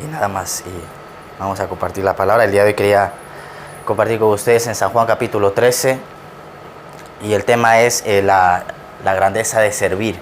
Y nada más, y vamos a compartir la palabra. El día de hoy quería compartir con ustedes en San Juan capítulo 13, y el tema es la grandeza de servir.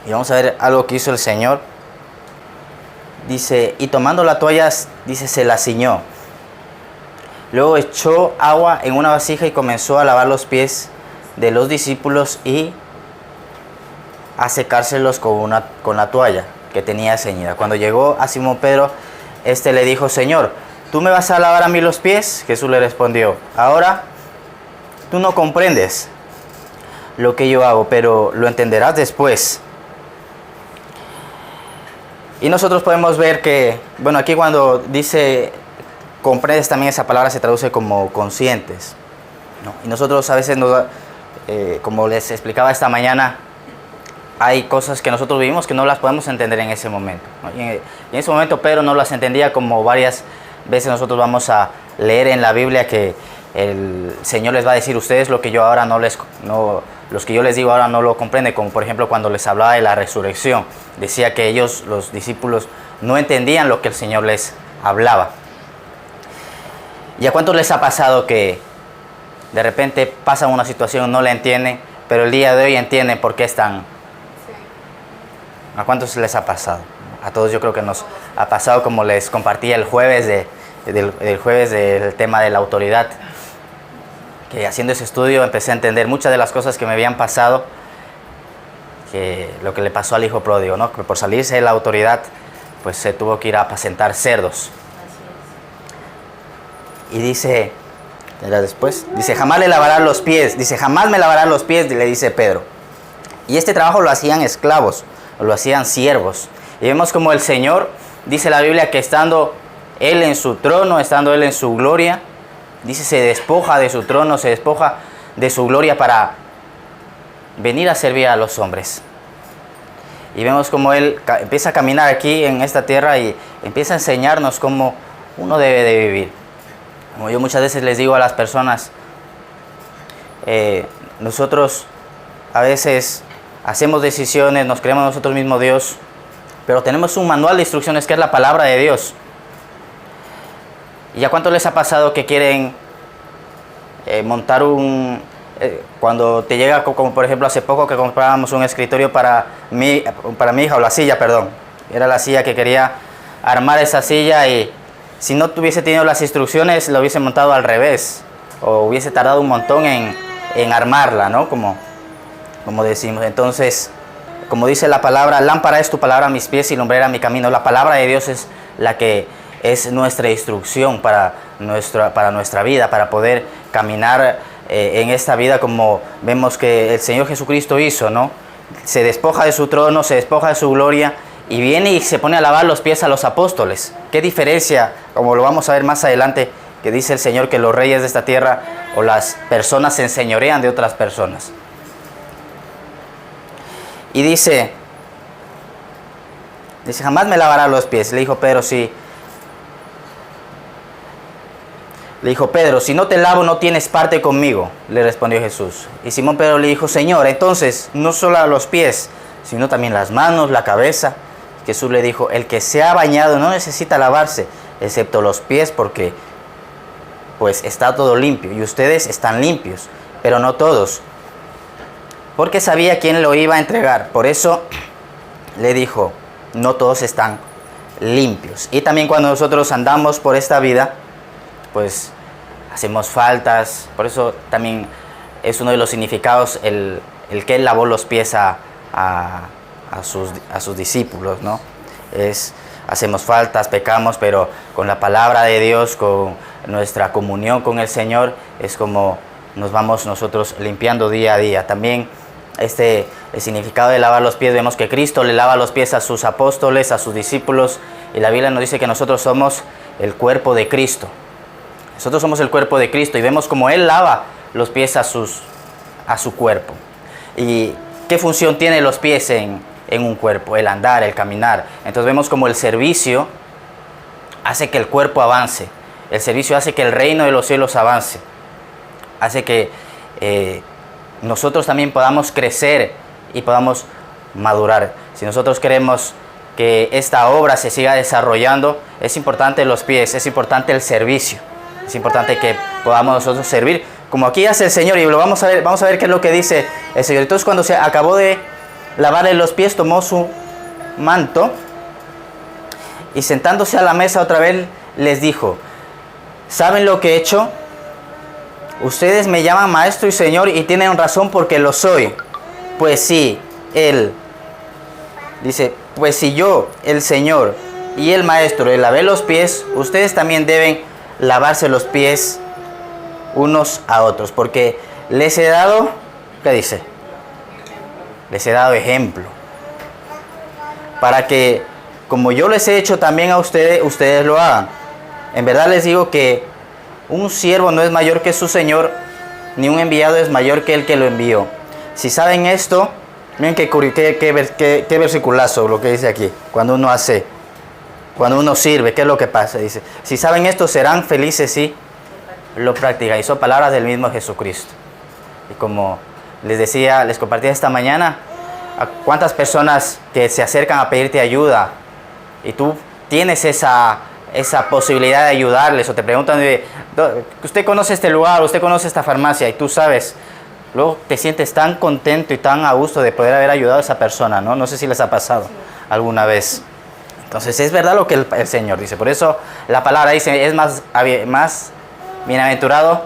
Y vamos a ver algo que hizo el Señor. Dice, y tomando la toalla, dice, se la ciñó. Luego echó agua en una vasija y comenzó a lavar los pies de los discípulos y a secárselos con la toalla que tenía ceñida. Cuando llegó a Simón Pedro, le dijo, Señor, ¿tú me vas a lavar a mí los pies? Jesús le respondió, ahora tú no comprendes lo que yo hago, pero lo entenderás después. Y nosotros podemos ver que, bueno, aquí cuando dice comprendes, también esa palabra se traduce como conscientes, ¿no? Y nosotros a veces, como les explicaba esta mañana, hay cosas que nosotros vivimos que no las podemos entender en ese momento, ¿no? Y en ese momento Pedro no las entendía, como varias veces nosotros vamos a leer en la Biblia que el Señor les va a decir, ustedes lo que yo ahora los que yo les digo ahora no lo comprenden, como por ejemplo cuando les hablaba de la resurrección. Decía que ellos, los discípulos, no entendían lo que el Señor les hablaba. ¿Y a cuántos les ha pasado que de repente pasan una situación, no la entienden, pero el día de hoy entienden por qué están? ¿A cuántos les ha pasado? A todos yo creo que nos ha pasado, como les compartí el jueves del tema de la autoridad, que haciendo ese estudio empecé a entender muchas de las cosas que me habían pasado, que lo que le pasó al hijo pródigo, ¿no? Que por salirse de la autoridad, pues se tuvo que ir a apacentar cerdos. Y dice, jamás le lavarán los pies, jamás me lavarán los pies, le dice Pedro. Y este trabajo lo hacían esclavos, lo hacían siervos. Y vemos como el Señor, dice la Biblia, que estando Él en su trono, estando Él en su gloria, dice, se despoja de su trono, se despoja de su gloria para venir a servir a los hombres. Y vemos como Él empieza a caminar aquí en esta tierra y empieza a enseñarnos cómo uno debe de vivir. Como yo muchas veces les digo a las personas, nosotros a veces hacemos decisiones, nos creemos nosotros mismos Dios, pero tenemos un manual de instrucciones que es la palabra de Dios. ¿Y a cuánto les ha pasado que quieren montar cuando te llega, como por ejemplo hace poco que comprábamos un escritorio para mi hija, o la silla, perdón, era la silla que quería armar, esa silla, y si no tuviese tenido las instrucciones lo hubiese montado al revés, o hubiese tardado un montón en armarla, ¿no? Como decimos. Entonces, como dice la palabra, lámpara es tu palabra a mis pies y lumbrera mi camino. La palabra de Dios es la que es nuestra instrucción para nuestra vida, para poder caminar en esta vida como vemos que el Señor Jesucristo hizo, ¿no? Se despoja de su trono, se despoja de su gloria y viene y se pone a lavar los pies a los apóstoles. ¿Qué diferencia? Como lo vamos a ver más adelante, que dice el Señor que los reyes de esta tierra o las personas se enseñorean de otras personas. Y dice, jamás me lavará los pies. Le dijo Pedro, sí. Le dijo Pedro, si no te lavo no tienes parte conmigo, le respondió Jesús. Y Simón Pedro le dijo, Señor, entonces no solo a los pies, sino también las manos, la cabeza. Jesús le dijo, el que se ha bañado no necesita lavarse, excepto los pies, porque pues está todo limpio. Y ustedes están limpios, pero no todos. Porque sabía quién lo iba a entregar. Por eso le dijo, no todos están limpios. Y también cuando nosotros andamos por esta vida, pues hacemos faltas. Por eso también es uno de los significados el que Él lavó los pies a sus discípulos, ¿no? Hacemos faltas, pecamos, pero con la palabra de Dios, con nuestra comunión con el Señor, es como nos vamos nosotros limpiando día a día. También el significado de lavar los pies, vemos que Cristo le lava los pies a sus apóstoles, a sus discípulos, y la Biblia nos dice que nosotros somos el cuerpo de Cristo. Nosotros somos el cuerpo de Cristo y vemos como Él lava los pies a su cuerpo. ¿Y qué función tienen los pies en un cuerpo? El andar, el caminar. Entonces vemos como el servicio hace que el cuerpo avance. El servicio hace que el reino de los cielos avance. Hace que nosotros también podamos crecer y podamos madurar. Si nosotros queremos que esta obra se siga desarrollando, es importante los pies, es importante el servicio. Es importante que podamos nosotros servir, como aquí hace el Señor, y lo vamos a ver qué es lo que dice el Señor. Entonces, cuando se acabó de lavarle los pies, tomó su manto y sentándose a la mesa otra vez les dijo: ¿saben lo que he hecho? Ustedes me llaman maestro y Señor y tienen razón porque lo soy. Pues sí, Él dice, pues si yo, el Señor y el Maestro, le lavé los pies, ustedes también deben lavarse los pies unos a otros, porque les he dado, ¿qué dice? Les he dado ejemplo, para que, como yo les he hecho también a ustedes, ustedes lo hagan. En verdad les digo que un siervo no es mayor que su Señor, ni un enviado es mayor que el que lo envió. Si saben esto, miren qué versiculazo lo que dice aquí, cuando uno sirve, ¿qué es lo que pasa? Dice, si saben esto, serán felices si lo practican. Y son palabras del mismo Jesucristo. Y como les decía, les compartí esta mañana, a cuántas personas que se acercan a pedirte ayuda y tú tienes esa posibilidad de ayudarles, o te preguntan, usted conoce este lugar, usted conoce esta farmacia, y tú sabes, luego te sientes tan contento y tan a gusto de poder haber ayudado a esa persona, ¿no? No sé si les ha pasado alguna vez. Entonces es verdad lo que el Señor dice. Por eso la palabra dice, es más bienaventurado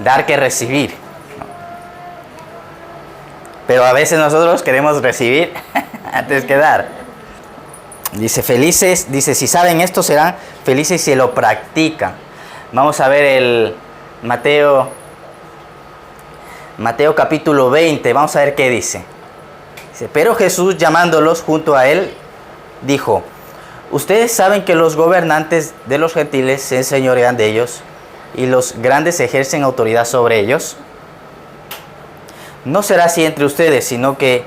dar que recibir, ¿no? Pero a veces nosotros queremos recibir antes que dar. Dice, felices, dice, si saben esto serán felices si lo practican. Vamos a ver el Mateo capítulo 20, vamos a ver qué dice. Dice, pero Jesús, llamándolos junto a él, dijo: ustedes saben que los gobernantes de los gentiles se enseñorean de ellos y los grandes ejercen autoridad sobre ellos. No será así entre ustedes, sino que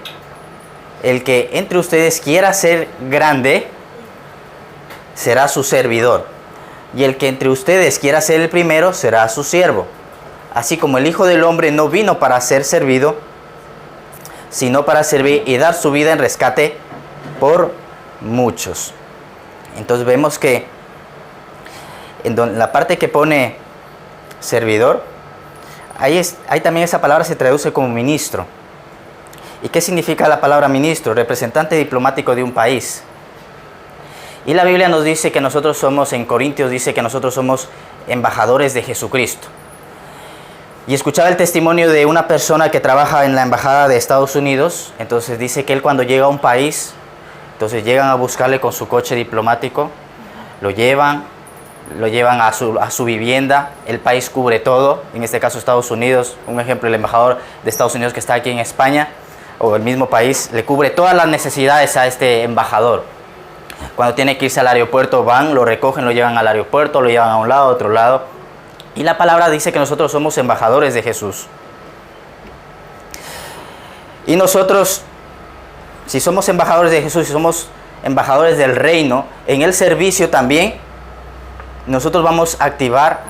el que entre ustedes quiera ser grande será su servidor, y el que entre ustedes quiera ser el primero será su siervo. Así como el Hijo del Hombre no vino para ser servido, sino para servir y dar su vida en rescate por muchos. Entonces vemos que en la parte que pone servidor, ahí también esa palabra se traduce como ministro. ¿Y qué significa la palabra ministro? Representante diplomático de un país. Y la Biblia nos dice que nosotros somos, en Corintios dice que nosotros somos embajadores de Jesucristo. Y escuchaba el testimonio de una persona que trabaja en la embajada de Estados Unidos. Entonces dice que él, cuando llega a un país, entonces llegan a buscarle con su coche diplomático, lo llevan a su vivienda, el país cubre todo, en este caso Estados Unidos, un ejemplo, el embajador de Estados Unidos que está aquí en España, o el mismo país, le cubre todas las necesidades a este embajador. Cuando tiene que irse al aeropuerto, van, lo recogen, lo llevan al aeropuerto, lo llevan a un lado, a otro lado. Y la palabra dice que nosotros somos embajadores de Jesús. Y nosotros, si somos embajadores de Jesús, si somos embajadores del reino, en el servicio también, nosotros vamos a activar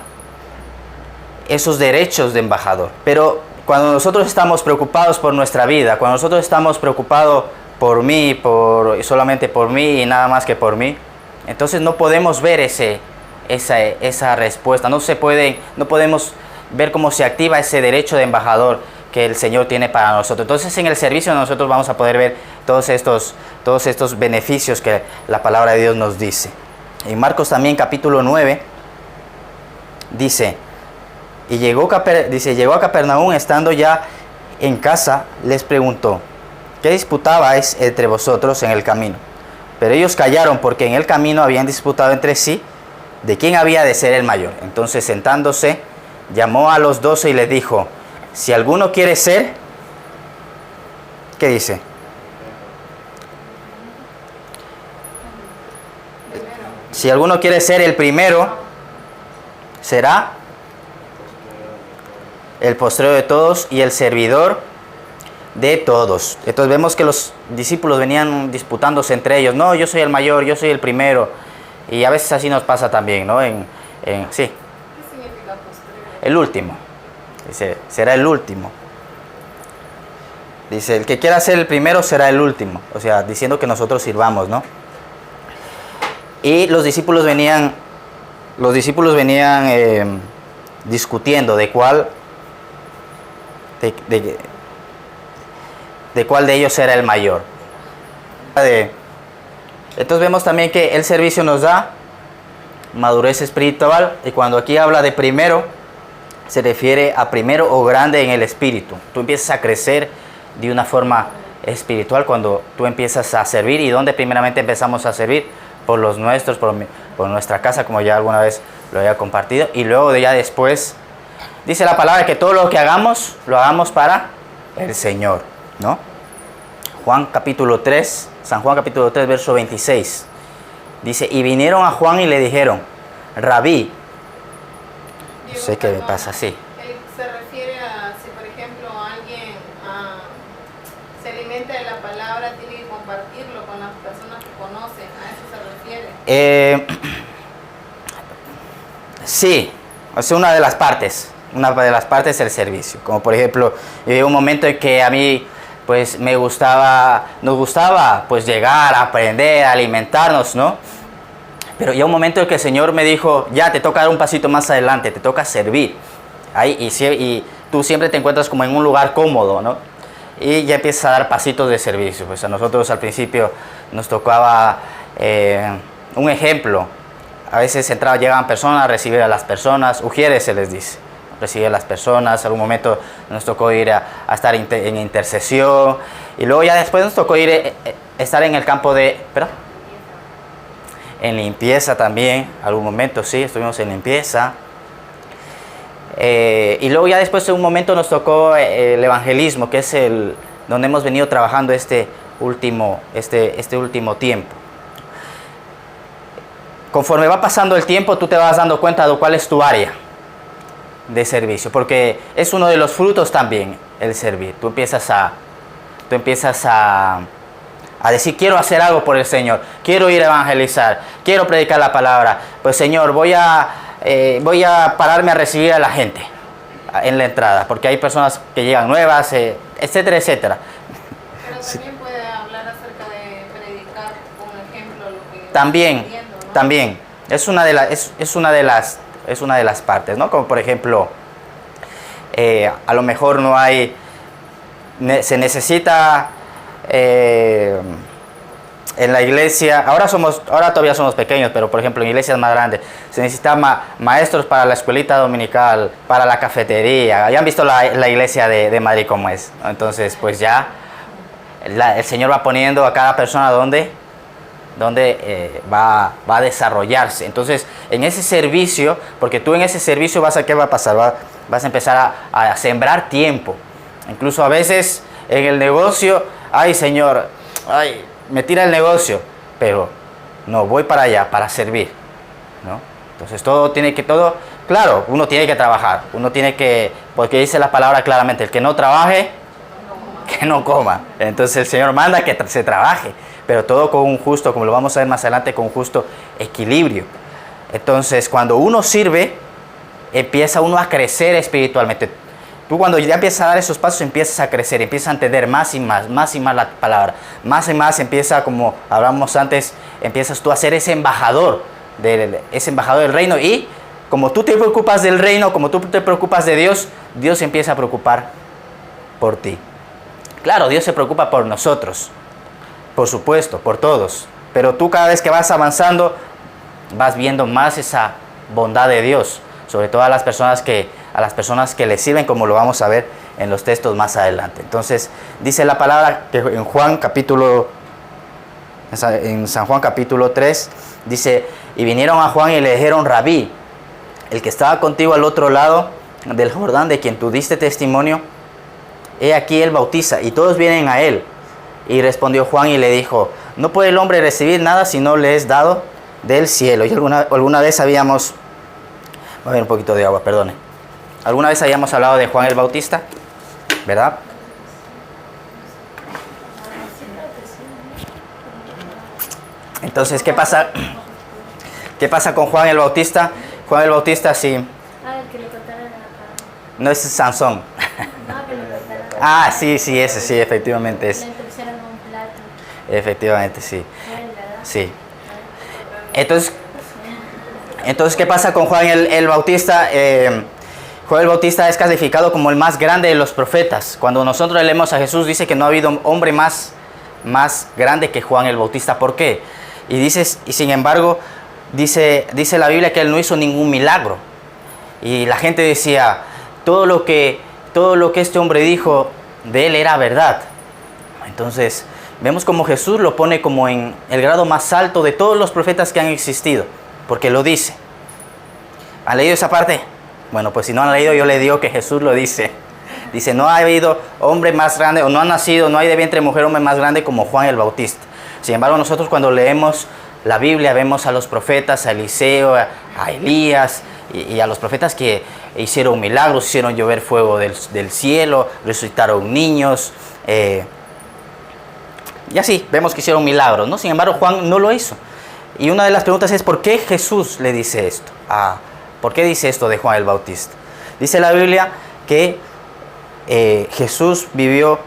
esos derechos de embajador. Pero cuando nosotros estamos preocupados por nuestra vida, cuando nosotros estamos preocupados por mí, solamente por mí y nada más que por mí, entonces no podemos ver esa respuesta, no podemos ver cómo se activa ese derecho de embajador que el Señor tiene para nosotros. Entonces en el servicio nosotros vamos a poder ver todos estos beneficios que la palabra de Dios nos dice. En Marcos también capítulo 9 dice, y llegó a Capernaum, estando ya en casa, les preguntó: ¿qué disputabais entre vosotros en el camino? Pero ellos callaron, porque en el camino habían disputado entre sí de quién había de ser el mayor. Entonces, sentándose, llamó a los 12 y les dijo: si alguno quiere ser, ¿qué dice? Si alguno quiere ser el primero, será el postrero de todos y el servidor de todos. Entonces vemos que los discípulos venían disputándose entre ellos. No, yo soy el mayor, yo soy el primero. Y a veces así nos pasa también, ¿no? Sí. ¿Qué significa postrero? El último. Dice, será el último. Dice, el que quiera ser el primero será el último. O sea, diciendo que nosotros sirvamos, ¿no? Y los discípulos venían discutiendo de cuál de ellos era el mayor. Entonces vemos también que el servicio nos da madurez espiritual, y cuando aquí habla de primero, se refiere a primero o grande en el espíritu. Tú empiezas a crecer de una forma espiritual cuando tú empiezas a servir. ¿Y dónde primeramente empezamos a servir? Por los nuestros, por nuestra casa, como ya alguna vez lo había compartido. Y luego ya después, dice la palabra que todo lo que hagamos, lo hagamos para el Señor, ¿no? San Juan capítulo 3, verso 26. Dice, y vinieron a Juan y le dijeron, Rabí. No sé qué me pasa así. Se refiere a si, por ejemplo, alguien se alimenta de la palabra, tiene que compartirlo con las personas que conocen. ¿A eso se refiere? Sí, es una de las partes. Una de las partes es el servicio. Como por ejemplo, hubo un momento en que a mí pues nos gustaba pues llegar a aprender, a alimentarnos, ¿no? Pero ya un momento en que el Señor me dijo, ya te toca dar un pasito más adelante, te toca servir. Ahí, y tú siempre te encuentras como en un lugar cómodo, ¿no? Y ya empiezas a dar pasitos de servicio. Pues a nosotros al principio nos tocaba un ejemplo. A veces llegaban personas a recibir a las personas, ujieres se les dice. Recibir a las personas, algún momento nos tocó ir a estar en intercesión, y luego ya después nos tocó ir estar en el campo en limpieza también, algún momento sí, estuvimos en limpieza, y luego ya después en un momento nos tocó el evangelismo, que es donde hemos venido trabajando este último tiempo. Conforme va pasando el tiempo, tú te vas dando cuenta de cuál es tu área de servicio, porque es uno de los frutos también el servir. Tú empiezas a decir, quiero hacer algo por el Señor, quiero ir a evangelizar, quiero predicar la palabra. Pues Señor, voy a pararme a recibir a la gente en la entrada, porque hay personas que llegan nuevas, etcétera, etcétera. Pero también puede hablar acerca de predicar con ejemplo lo que También, está viendo, ¿no? también es una de las partes, ¿no? Como por ejemplo, a lo mejor se necesita en la iglesia, ahora todavía somos pequeños, pero por ejemplo en iglesias más grandes, se necesitan maestros para la escuelita dominical, para la cafetería. Ya han visto la iglesia de Madrid cómo es, ¿no? Entonces pues ya el Señor va poniendo a cada persona donde va a desarrollarse. Entonces, en ese servicio, porque tú en ese servicio ¿qué va a pasar? Vas a empezar a sembrar tiempo. Incluso a veces en el negocio, ay Señor, ay, me tira el negocio, pero no, voy para allá, para servir, ¿no? Entonces claro, uno tiene que trabajar, porque dice la palabra claramente, el que no trabaje, que no coma. Entonces el Señor manda que se trabaje, pero todo con un justo, como lo vamos a ver más adelante, con un justo equilibrio. Entonces, cuando uno sirve, empieza uno a crecer espiritualmente. Tú cuando ya empiezas a dar esos pasos, empiezas a crecer, empiezas a entender más y más la palabra. Más y más empieza, como hablamos antes, empiezas tú a ser ese embajador del reino. Y como tú te preocupas del reino, como tú te preocupas de Dios, Dios se empieza a preocupar por ti. Claro, Dios se preocupa por nosotros, por supuesto, por todos. Pero tú cada vez que vas avanzando, vas viendo más esa bondad de Dios, sobre todo a las personas que le sirven, como lo vamos a ver en los textos más adelante. Entonces, dice la palabra que en San Juan capítulo 3, dice, y vinieron a Juan y le dijeron, Rabí, el que estaba contigo al otro lado del Jordán, de quien tú diste testimonio, he aquí él bautiza, y todos vienen a él. Y respondió Juan y le dijo, no puede el hombre recibir nada si no le es dado del cielo. Y alguna vez habíamos, voy a ver un poquito de agua, perdone. Alguna vez habíamos hablado de Juan el Bautista, ¿verdad? Entonces, ¿qué pasa? ¿Qué pasa con Juan el Bautista? Juan el Bautista sí. El que le cortaron la cara. No es Sansón. No, que le cortaron Ah, sí, ese sí, efectivamente es. Le pusieron un plato. Efectivamente, sí. ¿Verdad? Sí. Entonces, ¿qué pasa con Juan el Bautista? Juan el Bautista es calificado como el más grande de los profetas. Cuando nosotros leemos a Jesús, dice que no ha habido hombre más grande que Juan el Bautista. ¿Por qué? Y sin embargo, dice la Biblia que él no hizo ningún milagro. Y la gente decía, todo lo que este hombre dijo de él era verdad. Entonces, vemos como Jesús lo pone como en el grado más alto de todos los profetas que han existido, porque lo dice. ¿Han leído esa parte? Bueno, pues si no han leído, yo le digo que Jesús lo dice. Dice, no ha habido hombre más grande, o no ha nacido, no hay de vientre de mujer hombre más grande como Juan el Bautista. Sin embargo, nosotros cuando leemos la Biblia, vemos a los profetas, a Eliseo, a Elías, y a los profetas que hicieron milagros, hicieron llover fuego del cielo, resucitaron niños, y así, vemos que hicieron milagros, ¿no? Sin embargo, Juan no lo hizo. Y una de las preguntas es, ¿por qué Jesús le dice esto? ¿Por qué dice esto de Juan el Bautista? Dice la Biblia que Jesús vivió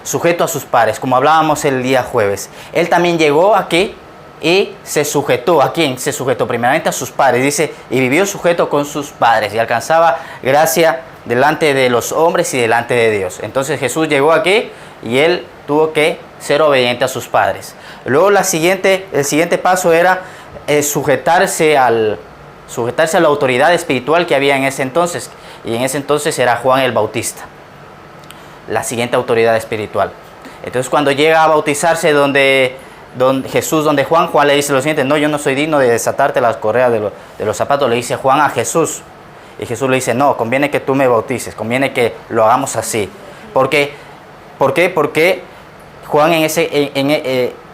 sujeto a sus padres, como hablábamos el día jueves. Él también llegó aquí y se sujetó. ¿A quién? Se sujetó primeramente a sus padres. Dice, y vivió sujeto con sus padres y alcanzaba gracia delante de los hombres y delante de Dios. Entonces Jesús llegó aquí y él tuvo que ser obediente a sus padres. Luego el siguiente paso era sujetarse a la autoridad espiritual que había en ese entonces. Y en ese entonces era Juan el Bautista, la siguiente autoridad espiritual. Entonces cuando llega a bautizarse donde Juan le dice lo siguiente, no, yo no soy digno de desatarte las correas de los zapatos, le dice Juan a Jesús. Y Jesús le dice, no, conviene que tú me bautices, conviene que lo hagamos así. ¿Por qué? Porque Juan,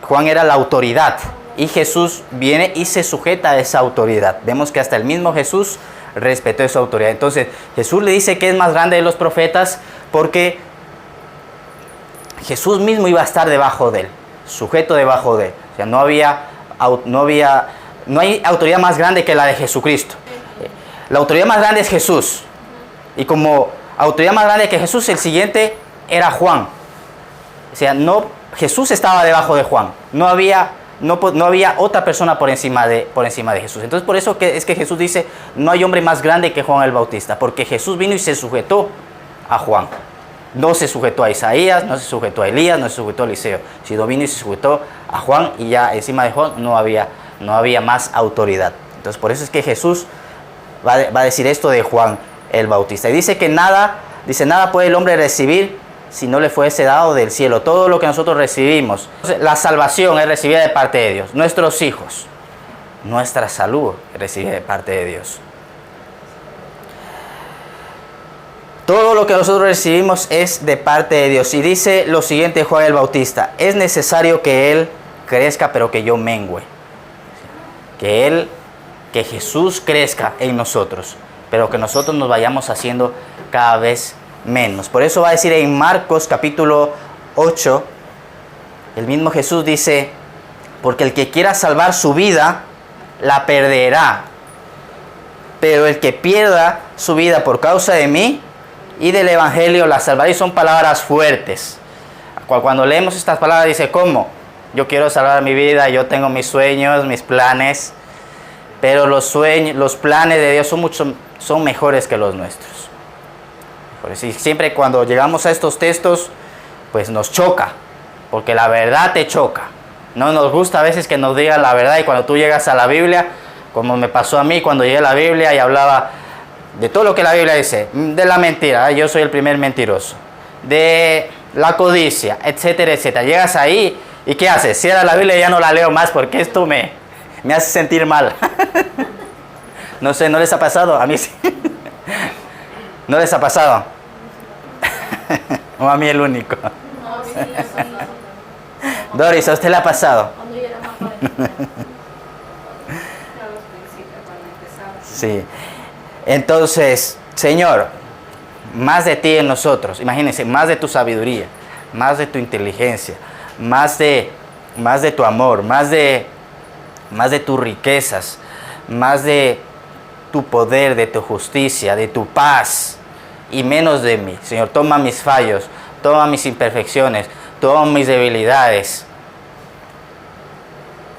Juan era la autoridad y Jesús viene y se sujeta a esa autoridad. Vemos que hasta el mismo Jesús respetó esa autoridad. Entonces Jesús le dice que es más grande de los profetas porque Jesús mismo iba a estar debajo de él, sujeto debajo de él. O sea, no hay autoridad más grande que la de Jesucristo. La autoridad más grande es Jesús. Y como autoridad más grande que Jesús, el siguiente era Juan. O sea, Jesús estaba debajo de Juan. No había otra persona por encima de Jesús. Entonces, por eso es que Jesús dice, no hay hombre más grande que Juan el Bautista. Porque Jesús vino y se sujetó a Juan. No se sujetó a Isaías, no se sujetó a Elías, no se sujetó a Eliseo. Sino vino y se sujetó a Juan y ya encima de Juan no había más autoridad. Entonces, por eso es que Jesús va a decir esto de Juan el Bautista. Y dice que nada puede el hombre recibir si no le fuese dado del cielo. Todo lo que nosotros recibimos, la salvación es recibida de parte de Dios. Nuestros hijos, nuestra salud es recibida de parte de Dios. Todo lo que nosotros recibimos es de parte de Dios. Y dice lo siguiente Juan el Bautista, es necesario que Él crezca, pero que yo mengüe. Que Jesús crezca en nosotros, pero que nosotros nos vayamos haciendo cada vez menos. Por eso va a decir en Marcos capítulo 8, el mismo Jesús dice, porque el que quiera salvar su vida, la perderá. Pero el que pierda su vida por causa de mí y del Evangelio, la salvará. Y son palabras fuertes. Cuando leemos estas palabras dice, ¿cómo? Yo quiero salvar mi vida, yo tengo mis sueños, mis planes. Pero los planes de Dios son mejores que los nuestros. Por eso, y siempre cuando llegamos a estos textos, pues nos choca, porque la verdad te choca. No nos gusta a veces que nos digan la verdad, y cuando tú llegas a la Biblia, como me pasó a mí cuando llegué a la Biblia y hablaba de todo lo que la Biblia dice, de la mentira, yo soy el primer mentiroso, de la codicia, etcétera, etcétera. Llegas ahí y ¿qué haces? Cierra la Biblia y ya no la leo más porque esto me hace sentir mal. No sé, ¿no les ha pasado? A mí sí. ¿No les ha pasado? O a mí el único. No, sí, no. Doris, ¿a usted le ha pasado? Cuando yo era más joven. Sí. Entonces, Señor, más de ti en nosotros. Imagínense, más de tu sabiduría, más de tu inteligencia, más de tu amor, más de tus riquezas, más de tu poder, de tu justicia, de tu paz. y menos de mí. Señor, toma mis fallos, toma mis imperfecciones, toma mis debilidades.